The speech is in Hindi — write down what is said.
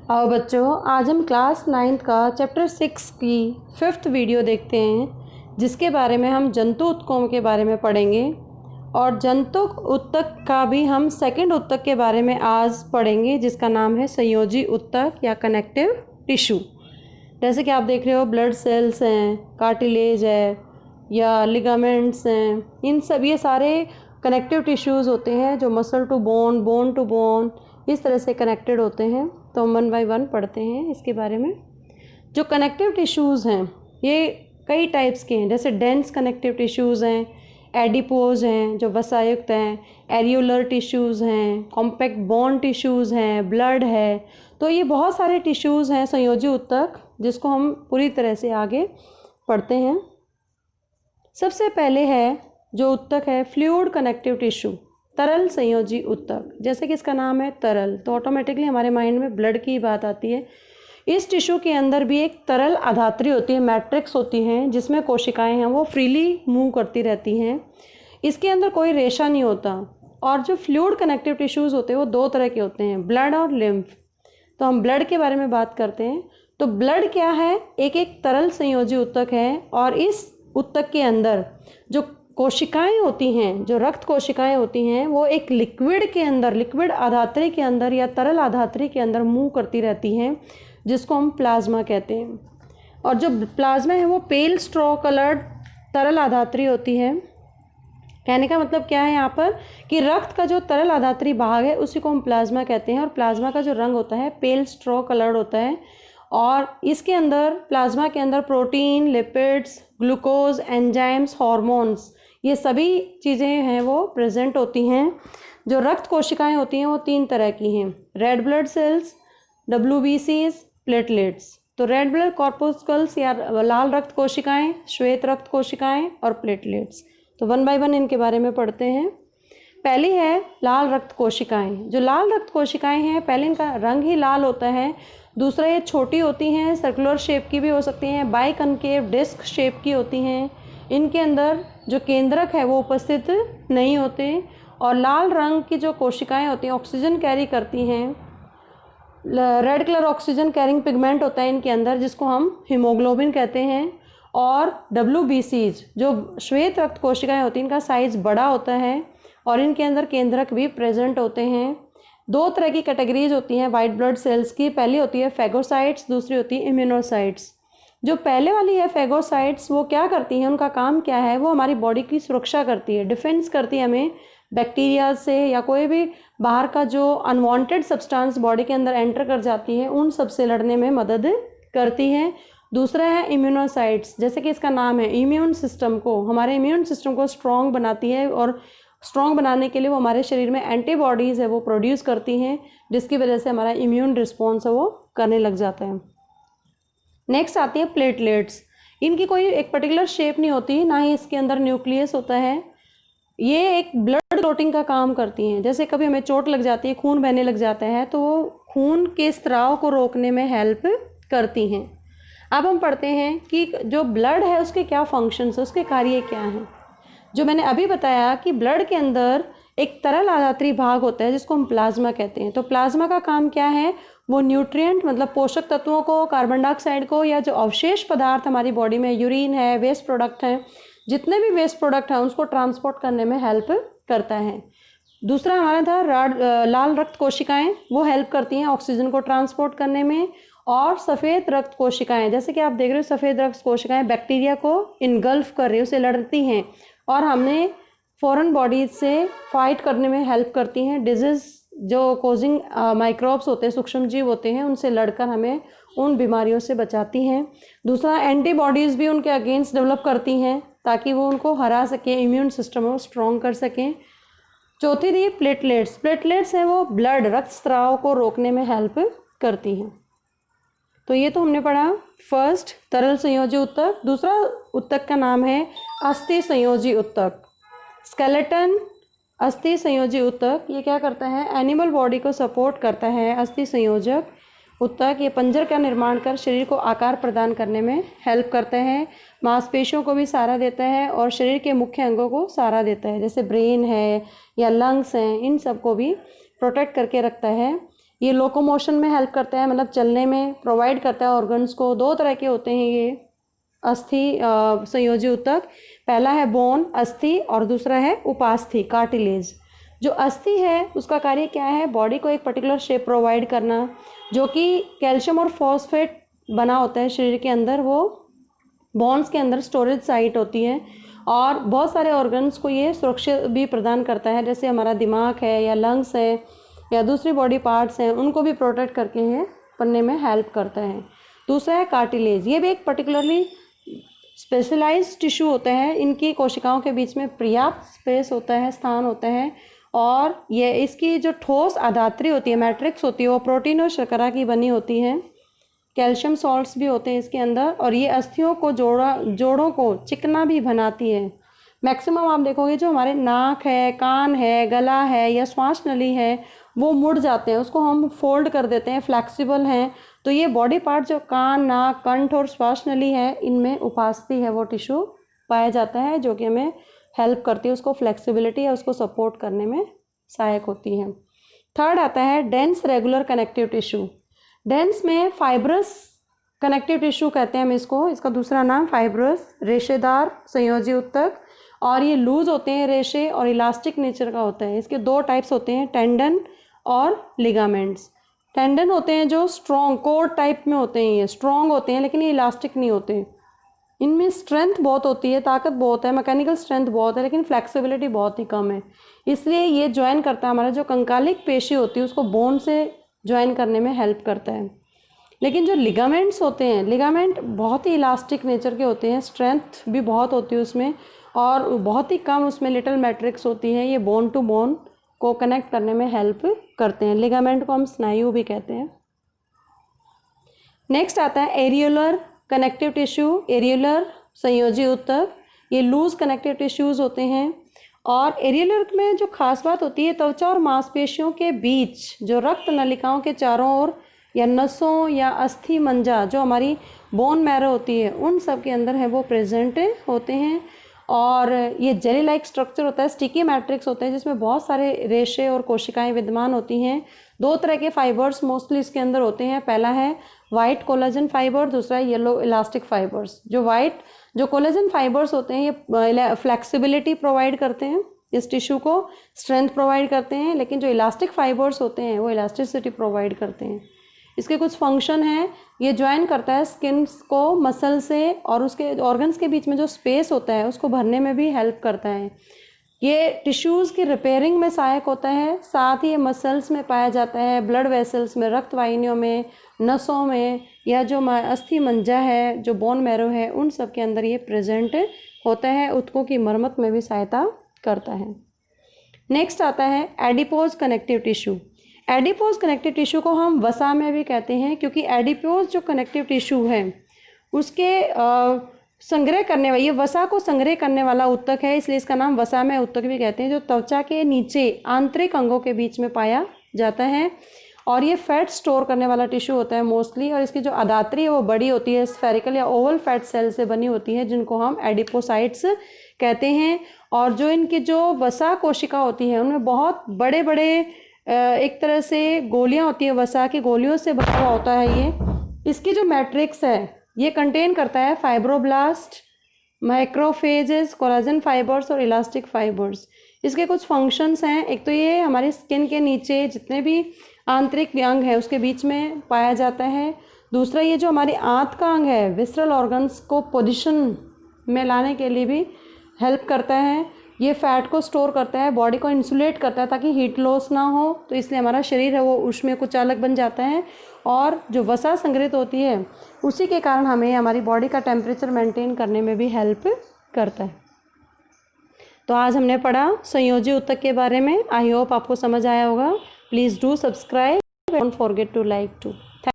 आओ बच्चों, आज हम क्लास 9th का चैप्टर 6 की 5th वीडियो देखते हैं, जिसके बारे में हम जंतु उत्तकों के बारे में पढ़ेंगे। और जंतु उत्तक का भी हम सेकंड उत्तक के बारे में आज पढ़ेंगे, जिसका नाम है संयोजी उत्तक या कनेक्टिव टिश्यू। जैसे कि आप देख रहे हो, ब्लड सेल्स हैं, कार्टिलेज है या लिगामेंट्स हैं, इन सब ये सारे कनेक्टिव टिश्यूज़ होते हैं जो muscle to bone, bone to bone इस तरह से कनेक्टेड होते हैं। तो हम 1 बाय 1 पढ़ते हैं इसके बारे में। जो कनेक्टिव टिश्यूज़ हैं ये कई टाइप्स के हैं, जैसे डेंस कनेक्टिव टिश्यूज़ हैं, एडिपोज हैं जो वसायुक्त हैं, एरियोलर टिश्यूज़ हैं, कॉम्पैक्ट बोन टिश्यूज़ हैं, ब्लड है। तो ये बहुत सारे टिश्यूज़ हैं संयोजी उत्तक, जिसको हम पूरी तरह से आगे पढ़ते हैं। सबसे पहले है जो उत्तक है फ्लूइड कनेक्टिव टिश्यू, तरल संयोजी उत्तक। जैसे कि इसका नाम है तरल, तो ऑटोमेटिकली हमारे माइंड में ब्लड की बात आती है। इस टिश्यू के अंदर भी एक तरल अधात्री होती है, मैट्रिक्स होती हैं, जिसमें कोशिकाएं हैं वो फ्रीली मूव करती रहती हैं। इसके अंदर कोई रेशा नहीं होता। और जो फ्लूइड कनेक्टिव टिश्यूज़ होते हैं वो 2 तरह के होते हैं, ब्लड और लिम्फ। तो हम ब्लड के बारे में बात करते हैं। तो ब्लड क्या है? एक तरल संयोजी उत्तक है। और इस उत्तक के अंदर जो कोशिकाएं होती हैं, जो रक्त कोशिकाएं होती हैं, वो एक लिक्विड के अंदर, लिक्विड आधात्री के अंदर या तरल आधात्री के अंदर मूव करती रहती हैं, जिसको हम प्लाज्मा कहते हैं। और जो प्लाज्मा है वो पेल स्ट्रॉ कलर्ड तरल आधात्री होती है। कहने का मतलब क्या है यहाँ पर कि रक्त का जो तरल आधात्री भाग है उसी को हम प्लाज्मा कहते हैं। और प्लाज्मा का जो रंग होता है पेल स्ट्रॉ कलर्ड होता है। और इसके अंदर, प्लाज्मा के अंदर protein, lipids, glucose, enzymes, hormones, ये सभी चीज़ें हैं वो प्रेजेंट होती हैं। जो रक्त कोशिकाएं होती हैं वो 3 तरह की हैं, red blood cells, WBCs, platelets. तो रेड ब्लड कॉर्पस्कल्स या लाल रक्त कोशिकाएं, श्वेत रक्त कोशिकाएं और प्लेटलेट्स। तो 1 बाय 1 इनके बारे में पढ़ते हैं। पहली है लाल रक्त कोशिकाएं। जो लाल रक्त कोशिकाएं हैं, पहले इनका रंग ही लाल होता है। दूसरा, ये छोटी होती हैं, सर्कुलर शेप की भी हो सकती हैं, बाइकनकेव डिस्क शेप की होती हैं। इनके अंदर जो केंद्रक है वो उपस्थित नहीं होते। और लाल रंग की जो कोशिकाएं होती हैं ऑक्सीजन कैरी करती हैं। Red colour oxygen carrying pigment होता है इनके अंदर, जिसको हम हीमोग्लोबिन कहते हैं। और WBCs जो श्वेत रक्त कोशिकाएं होती हैं, इनका साइज़ बड़ा होता है और इनके अंदर केंद्रक भी प्रेजेंट होते हैं। 2 तरह की कैटेगरीज होती हैं वाइट ब्लड सेल्स की। पहली होती है फेगोसाइट्स, दूसरी होती है इम्यूनोसाइट्स। जो पहले वाली है फेगोसाइट्स, वो क्या करती हैं, उनका काम क्या है? वो हमारी बॉडी की सुरक्षा करती है, डिफेंस करती है हमें बैक्टीरिया से या कोई भी बाहर का जो अनवांटेड सब्सटेंस बॉडी के अंदर एंटर कर जाती है, उन सब से लड़ने में मदद करती हैं। दूसरा है इम्यूनोसाइट्स, जैसे कि इसका नाम है, इम्यून सिस्टम को, हमारे इम्यून सिस्टम को स्ट्रॉन्ग बनाती है। और स्ट्रॉन्ग बनाने के लिए वो हमारे शरीर में एंटीबॉडीज़ है वो प्रोड्यूस करती हैं, जिसकी वजह से हमारा इम्यून रिस्पॉन्स है वो करने लग जाता है। नेक्स्ट आती है प्लेटलेट्स। इनकी कोई एक पर्टिकुलर शेप नहीं होती, ना ही इसके अंदर न्यूक्लियस होता है। ये एक ब्लड क्लॉटिंग का काम करती हैं। जैसे कभी हमें चोट लग जाती है, खून बहने लग जाता है, तो वो खून के स्त्राव को रोकने में हेल्प करती हैं। अब हम पढ़ते हैं कि जो ब्लड है उसके क्या फंक्शंस है, उसके कार्य क्या हैं। जो मैंने अभी बताया कि ब्लड के अंदर एक तरल आधात्री भाग होता है जिसको हम प्लाज्मा कहते हैं। तो प्लाज्मा का काम क्या है? वो न्यूट्रिएंट मतलब पोषक तत्वों को, कार्बन डाइऑक्साइड को, या जो अवशेष पदार्थ हमारी बॉडी में, यूरिन है, वेस्ट प्रोडक्ट हैं, जितने भी वेस्ट प्रोडक्ट हैं उसको ट्रांसपोर्ट करने में हेल्प करता है। दूसरा हमारा था लाल रक्त कोशिकाएं, वो हेल्प करती हैं ऑक्सीजन को ट्रांसपोर्ट करने में। और सफ़ेद रक्त कोशिकाएं, जैसे कि आप देख रहे हो, सफ़ेद रक्त कोशिकाएं बैक्टीरिया को इनगल्फ कर रही है, उसे लड़ती हैं और हमने फॉरेन बॉडीज से फाइट करने में हेल्प करती हैं। डिजीज़ जो कोजिंग माइक्रोब्स होते हैं, सूक्ष्म जीव होते हैं, उनसे लड़कर हमें उन बीमारियों से बचाती हैं। दूसरा, एंटीबॉडीज़ भी उनके अगेंस्ट डेवलप करती हैं ताकि वो उनको हरा सकें, इम्यून सिस्टम को स्ट्रॉन्ग कर सकें। चौथी थी प्लेटलेट्स। प्लेटलेट्स हैं वो ब्लड, रक्त स्राव को रोकने में हेल्प करती हैं। तो ये तो हमने पढ़ा फर्स्ट तरल संयोजी उत्तक। दूसरा उत्तक का नाम है अस्थि संयोजी उत्तक, स्केलेटन अस्थि संयोजी उत्तक। ये क्या करता है? एनिमल बॉडी को सपोर्ट करता है। अस्थि संयोजक उत्तक ये पंजर का निर्माण कर शरीर को आकार प्रदान करने में हेल्प करता है, मांसपेशियों को भी सहारा देता है और शरीर के मुख्य अंगों को सहारा देता है, जैसे ब्रेन है या लंग्स हैं, इन सब को भी प्रोटेक्ट करके रखता है। ये लोकोमोशन में हेल्प करता है, मतलब चलने में प्रोवाइड करता है ऑर्गन्स को। दो तरह के होते हैं ये अस्थि संयोजी ऊतक। पहला है बोन अस्थि और दूसरा है उपास्थि कार्टिलेज। जो अस्थि है उसका कार्य क्या है, बॉडी को एक पर्टिकुलर शेप प्रोवाइड करना, जो कि कैल्शियम और फॉस्फेट बना होता है शरीर के अंदर, वो बोन्स के अंदर स्टोरेज साइट होती है। और बहुत सारे ऑर्गन्स को ये सुरक्षा भी प्रदान करता है, जैसे हमारा दिमाग है या लंग्स है या दूसरी बॉडी पार्ट्स हैं, उनको भी प्रोटेक्ट करके है करने में हेल्प करता है। दूसरा है कार्टिलेज। ये भी एक पर्टिकुलरली स्पेशलाइज्ड टिश्यू होता है। इनकी कोशिकाओं के बीच में पर्याप्त स्पेस होता है, स्थान होता है, और ये इसकी जो ठोस आधात्री होती है, मैट्रिक्स होती है, वो प्रोटीन और शर्करा की बनी होती है। कैल्शियम सॉल्ट्स भी होते हैं इसके अंदर, और ये अस्थियों को जोड़ों को चिकना भी बनाती है। मैक्सिमम आप देखोगे जो हमारे नाक है, कान है, गला है या श्वास नली है, वो मुड़ जाते हैं, उसको हम फोल्ड कर देते हैं, फ्लैक्सिबल हैं। तो ये बॉडी पार्ट जो कान, नाक, कंठ और श्वास नली है, इनमें उपास्थि है वो टिश्यू पाया जाता है, जो कि हमें हेल्प करती है, उसको फ्लेक्सिबिलिटी या उसको सपोर्ट करने में सहायक होती है। थर्ड आता है dense regular connective tissue. Dense में फाइब्रस कनेक्टिव टिश्यू कहते हैं हम इसको, इसका दूसरा नाम फाइब्रस रेशेदार संयोजी ऊतक। और ये लूज होते हैं रेशे और इलास्टिक नेचर का होता है। इसके दो टाइप्स होते हैं, टेंडन और लिगामेंट्स। टेंडन होते हैं जो स्ट्रॉन्ग कोर टाइप में होते हैं, ये स्ट्रॉन्ग होते हैं, लेकिन ये इलास्टिक नहीं होते। इनमें स्ट्रेंथ बहुत होती है, ताकत बहुत है, मैकेनिकल स्ट्रेंथ बहुत है, लेकिन फ्लेक्सिबिलिटी बहुत ही कम है। इसलिए ये ज्वाइन करता है, हमारा जो कंकालिक पेशी होती है उसको बोन से ज्वाइन करने में हेल्प करता है। लेकिन जो लिगामेंट्स होते हैं, लिगामेंट बहुत ही इलास्टिक नेचर के होते हैं, स्ट्रेंथ भी बहुत होती है उसमें, और बहुत ही कम उसमें लिटिल मैट्रिक्स होती है। ये बोन टू बोन को कनेक्ट करने में हेल्प करते हैं। लिगामेंट को हम स्नायु भी कहते हैं। नेक्स्ट आता है एरियोलर कनेक्टिव टिश्यू, एरियोलर संयोजी ऊतक। ये लूज कनेक्टिव टिश्यूज़ होते हैं। और एरियोलर में जो खास बात होती है, त्वचा और मांसपेशियों के बीच जो रक्त नलिकाओं के चारों ओर या नसों या अस्थि मंजा जो हमारी बोन मैरो होती है, उन सब के अंदर है वो प्रेजेंट होते हैं। और ये जेली लाइक स्ट्रक्चर होता है, स्टिकी मैट्रिक्स होते हैं, जिसमें बहुत सारे रेशे और कोशिकाएं विद्यमान होती हैं। दो तरह के फाइबर्स मोस्टली इसके अंदर होते हैं। पहला है वाइट कोलेजन फाइबर, दूसरा है येलो इलास्टिक फाइबर्स। जो कोलेजन फाइबर्स होते हैं ये फ्लेक्सिबिलिटी प्रोवाइड करते हैं, इस टिश्यू को स्ट्रेंथ प्रोवाइड करते हैं, लेकिन जो इलास्टिक फाइबर्स होते हैं वो इलास्टिसिटी प्रोवाइड करते हैं। इसके कुछ फंक्शन हैं, ये ज्वाइन करता है स्किन को मसल से, और उसके ऑर्गन्स के बीच में जो स्पेस होता है उसको भरने में भी हेल्प करता है। ये टिश्यूज़ की रिपेयरिंग में सहायक होता है। साथ ही ये मसल्स में पाया जाता है, ब्लड वेसल्स में, रक्त वाहिनियों में, नसों में, या जो अस्थि मंजा है, जो बोन मैरो है, उन सब के अंदर ये प्रेजेंट होता है। ऊतकों की मरम्मत में भी सहायता करता है। नेक्स्ट आता है adipose connective tissue. Adipose connective tissue को हम वसा में भी कहते हैं, क्योंकि एडिपोज जो कनेक्टिव टिश्यू है उसके संग्रह करने वाला, ये वसा को संग्रह करने वाला ऊतक है, इसलिए इसका नाम वसा में ऊतक भी कहते हैं, जो त्वचा के नीचे आंतरिक अंगों के बीच में पाया जाता है। और ये फैट स्टोर करने वाला टिश्यू होता है मोस्टली, और इसकी जो अदात्री है वो बड़ी होती है, स्फेरिकल या ओवल फैट सेल से बनी होती है, जिनको हम एडिपोसाइट्स कहते हैं। और जो इनकी जो वसा कोशिका होती है उनमें बहुत बड़े बड़े एक तरह से गोलियां होती हैं, वसा की गोलियों से बना हुआ होता है ये। इसकी जो मैट्रिक्स है ये कंटेन करता है फाइब्रोब्लास्ट, माइक्रोफेजेस, कोलाजन फाइबर्स और इलास्टिक फाइबर्स। इसके कुछ फंक्शंस हैं। एक तो ये हमारी स्किन के नीचे जितने भी आंतरिक अंग है उसके बीच में पाया जाता है। दूसरा, ये जो हमारी आंत का अंग है, विसरल ऑर्गन्स को पोजीशन में लाने के लिए भी हेल्प करता है। ये फैट को स्टोर करता है, बॉडी को इंसुलेट करता है ताकि हीट लॉस ना हो, तो इसलिए हमारा शरीर है वो उसमें कुछ अलग बन जाता है। और जो वसा संग्रहित होती है उसी के कारण हमें हमारी बॉडी का टेम्परेचर मेंटेन करने में भी हेल्प करता है। तो आज हमने पढ़ा संयोजी ऊतक के बारे में। आई होप आपको समझ आया होगा। Please do subscribe, don't forget to like to.